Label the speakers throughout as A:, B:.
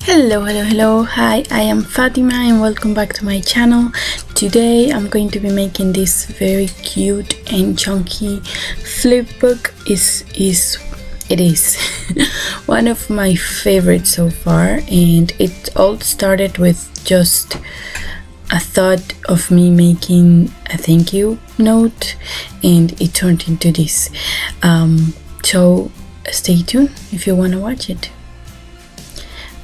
A: Hello, hi, I am Fatima and welcome back to my channel. Today I'm going to be making this very cute and chunky flipbook. It is one of my favorites so far, and it all started with just a thought of me making a thank you note, and it turned into this. So stay tuned if you want to watch it.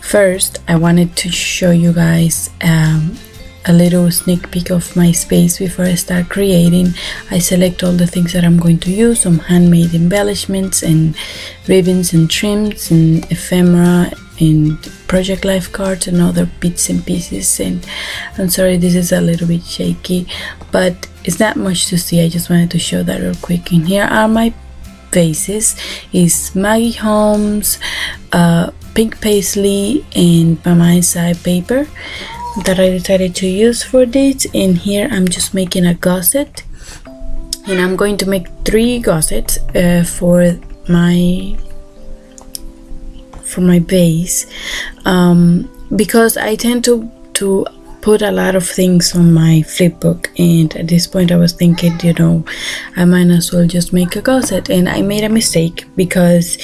A: First, I wanted to show you guys a little sneak peek of my space before I start creating. I select all the things that I'm going to use, some handmade embellishments and ribbons and trims and ephemera and project life cards and other bits and pieces. And I'm sorry this is a little bit shaky, but it's not much to see. I just wanted to show that real quick. And here are my vases. Is Maggie Holmes, pink paisley and Mama side paper that I decided to use for this. And here I'm just making a gusset, and I'm going to make 3 gussets for my base, because I tend to put a lot of things on my flipbook, and at this point I was thinking, I might as well just make a gusset. And I made a mistake, because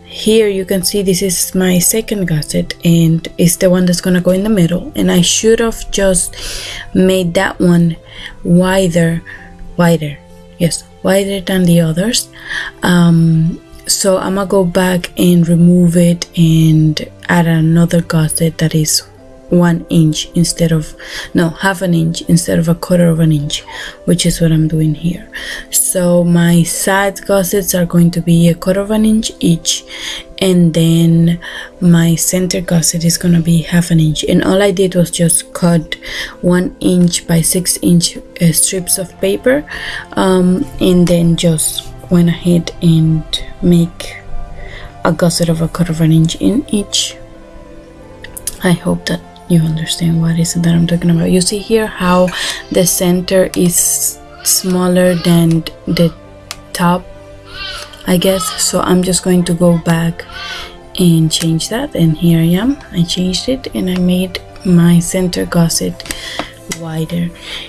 A: here you can see this is my second gusset and it's the one that's gonna go in the middle, and I should have just made that one wider than the others. So I'm gonna go back and remove it and add another gusset that is 1 inch instead of half an inch instead of 1/4 of an inch, which is what I'm doing here. So my side gussets are going to be 1/4 of an inch each, and then my center gusset is going to be half an inch. And all I did was just cut 1 inch by 6 inch strips of paper, and then just went ahead and make a gusset of 1/4 of an inch in each. I hope that you understand what is it that I'm talking about. You see here how the center is smaller than the top, I guess. So I'm just going to go back and change that, and here I am. I changed it and I made my center gusset wider.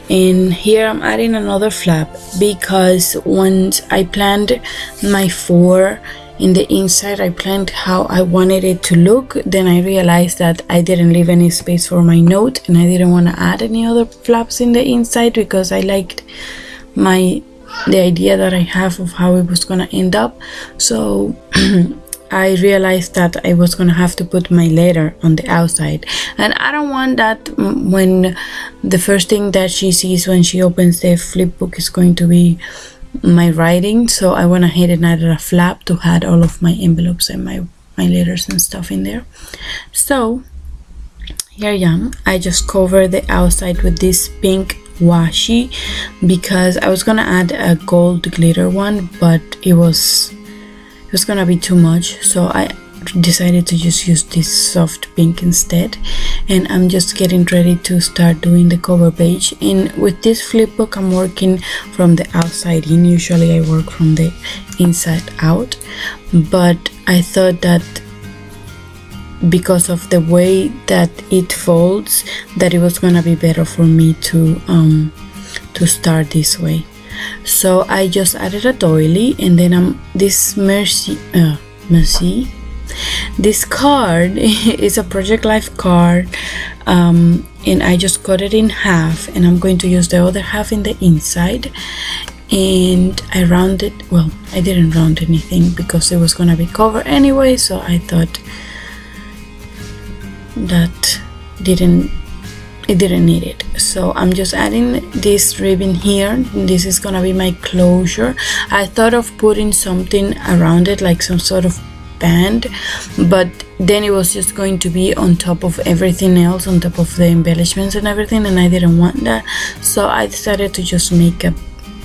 A: And here I'm adding another flap, because once I planned my 4 in the inside, I planned how I wanted it to look. Then I realized that I didn't leave any space for my note, and I didn't want to add any other flaps in the inside, because I liked the idea that I have of how it was gonna end up. So I realized that I was gonna have to put my letter on the outside, and I don't want that when the first thing that she sees when she opens the flipbook is going to be my writing. So I went ahead and added a flap to hide all of my envelopes and my letters and stuff in there. So here I am. I just covered the outside with this pink washi, because I was gonna add a gold glitter one, but it was gonna be too much, so I decided to just use this soft pink instead. And I'm just getting ready to start doing the cover page. And with this flipbook I'm working from the outside in. Usually I work from the inside out, but I thought that because of the way that it folds, that it was gonna be better for me to start this way. So I just added a doily, and then this Mercy, this card is a project life card, and I just cut it in half, and I'm going to use the other half in the inside. And I rounded, well, I didn't round anything because it was gonna be covered anyway, so I thought that it didn't need it. So I'm just adding this ribbon here. This is gonna be my closure. I thought of putting something around it, like some sort of band, but then it was just going to be on top of everything else, on top of the embellishments and everything, and I didn't want that. So I decided to just make a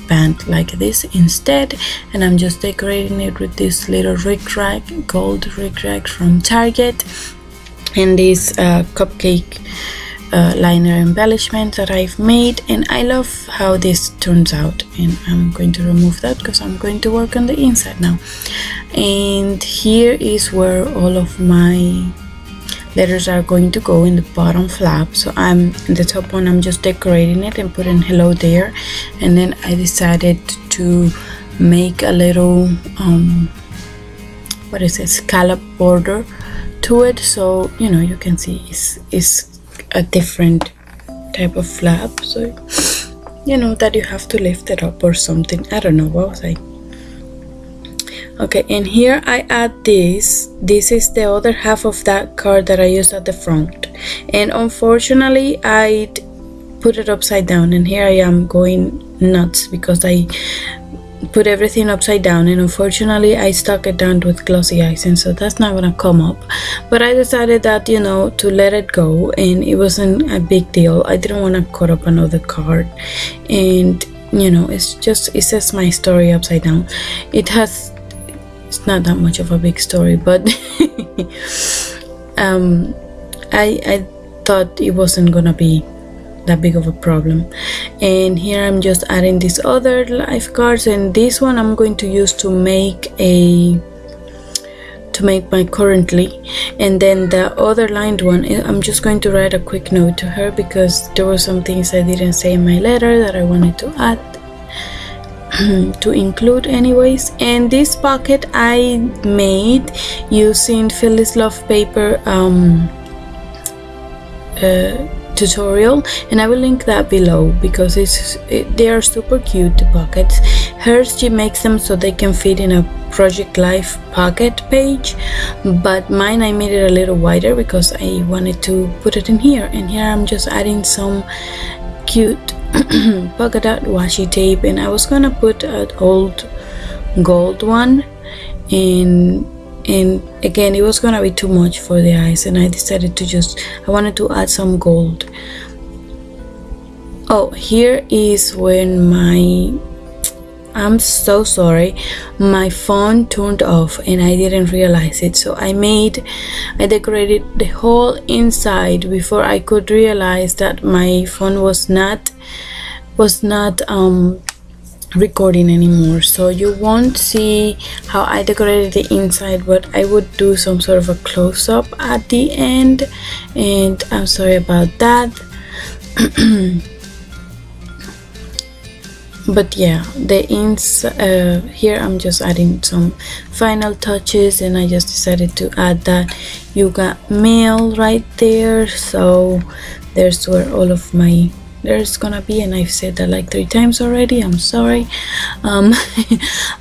A: band like this instead, and I'm just decorating it with this little rickrack, gold rickrack from Target, and this cupcake liner embellishment that I've made. And I love how this turns out, and I'm going to remove that because I'm going to work on the inside now. And here is where all of my letters are going to go in the bottom flap. So I'm in the top one, I'm just decorating it and putting hello there. And then I decided to make a little what is it, scallop border to it, so you know, you can see it's a different type of flap, so you know that you have to lift it up or something. I don't know, what was I? Okay, and here I add this is the other half of that card that I used at the front, and unfortunately I put it upside down, and here I am going nuts because I put everything upside down, and unfortunately I stuck it down with glossy icing, so that's not gonna come up. But I decided that, you know, to let it go, and it wasn't a big deal. I didn't want to cut up another card, and you know, it says my story upside down. It's not that much of a big story, but I thought it wasn't gonna be that big of a problem. And here I'm just adding these other life cards, and this one I'm going to use to make my currently, and then the other lined one I'm just going to write a quick note to her because there were some things I didn't say in my letter that I wanted to add to include anyways. And this pocket I made using Filizlovdespaper tutorial, and I will link that below because they are super cute, the pockets. Hers, she makes them so they can fit in a Project Life pocket page, but mine I made it a little wider because I wanted to put it in here. And here I'm just adding some cute polka dot washi tape, and I was gonna put an old gold one, and again it was gonna be too much for the eyes, and I decided to I wanted to add some gold. Oh, here is when I'm so sorry, my phone turned off and I didn't realize it, so I decorated the whole inside before I could realize that my phone was not recording anymore. So you won't see how I decorated the inside, but I would do some sort of a close-up at the end, and I'm sorry about that. But yeah, the here I'm just adding some final touches, and I just decided to add that you got mail right there. So there's where all of my there's gonna be, and I've said that like 3 times already, I'm sorry.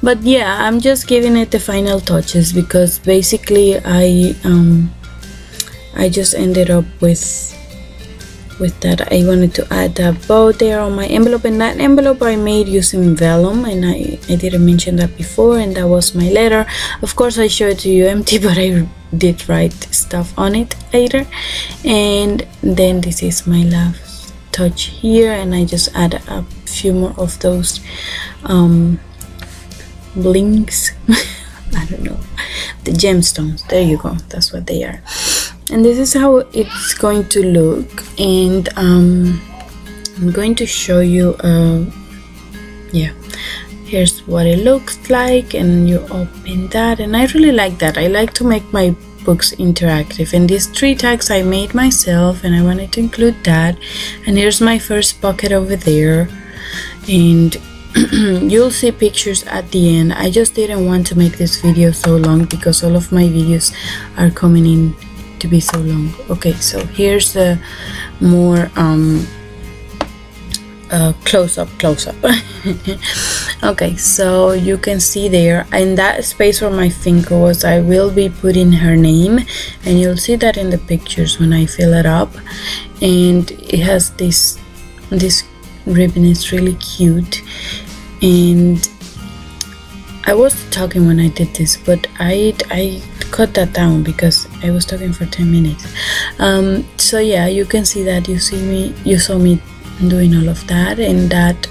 A: But yeah, I'm just giving it the final touches because basically I just ended up with that. I wanted to add a bow there on my envelope, and that envelope I made using vellum, and I didn't mention that before, and that was my letter. Of course I showed it to you empty, but I did write stuff on it later. And then this is my last touch here, and I just add a few more of those blinks I don't know, the gemstones, there you go, that's what they are. And this is how it's going to look, and I'm going to show you yeah, here's what it looks like, and you open that, and I really like that. I like to make my books interactive, and these 3 tags I made myself, and I wanted to include that. And here's my first pocket over there, and you'll see pictures at the end. I just didn't want to make this video so long because all of my videos are coming in to be so long. Okay, so here's the more close up okay, so you can see there in that space where my finger was, I will be putting her name, and you'll see that in the pictures when I fill it up. And it has this ribbon, is really cute. And I was talking when I did this, but I cut that down because I was talking for 10 minutes. So yeah, you can see that you saw me doing all of that, and that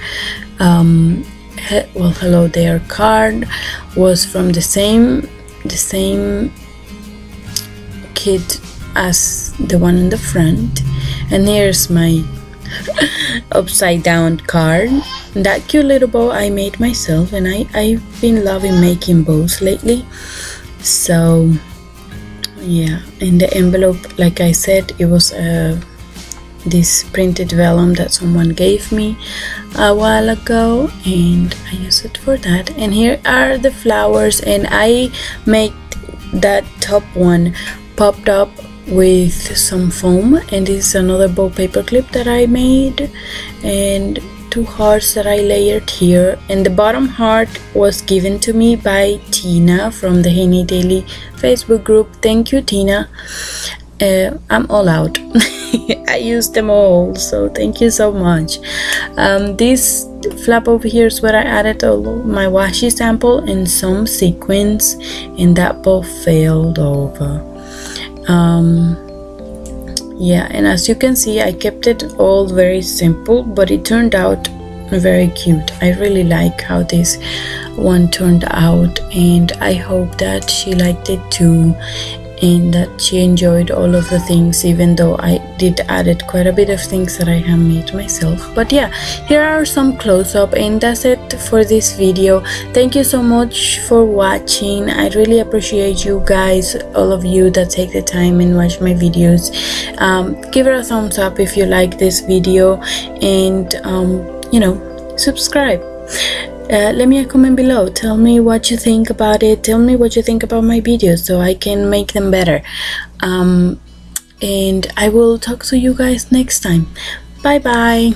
A: well, hello there card was from the same kit as the one in the front. And here's my upside down card. That cute little bow I made myself, and I've been loving making bows lately. So Yeah, and the envelope, like I said, it was this printed vellum that someone gave me a while ago, and I use it for that. And here are the flowers, and I made that top one popped up with some foam, and this is another bow paper clip that I made, and 2 hearts that I layered here. And the bottom heart was given to me by Tina from the heynaedaily Facebook group. Thank you, Tina. I'm all out. I used them all, so thank you so much. This flap over here is where I added all of my washi sample and some sequins, and that bow failed over. Yeah, and as you can see, I kept it all very simple, but it turned out very cute. I really like how this one turned out, and I hope that she liked it too, and that she enjoyed all of the things, even though I did added quite a bit of things that I have made myself. But yeah, here are some close-up, and that's it for this video. Thank you so much for watching. I really appreciate you guys, all of you that take the time and watch my videos. Give it a thumbs up if you like this video, and you know, subscribe. Let me a comment below. Tell me what you think about it. Tell me what you think about my videos so I can make them better. And I will talk to you guys next time. Bye bye.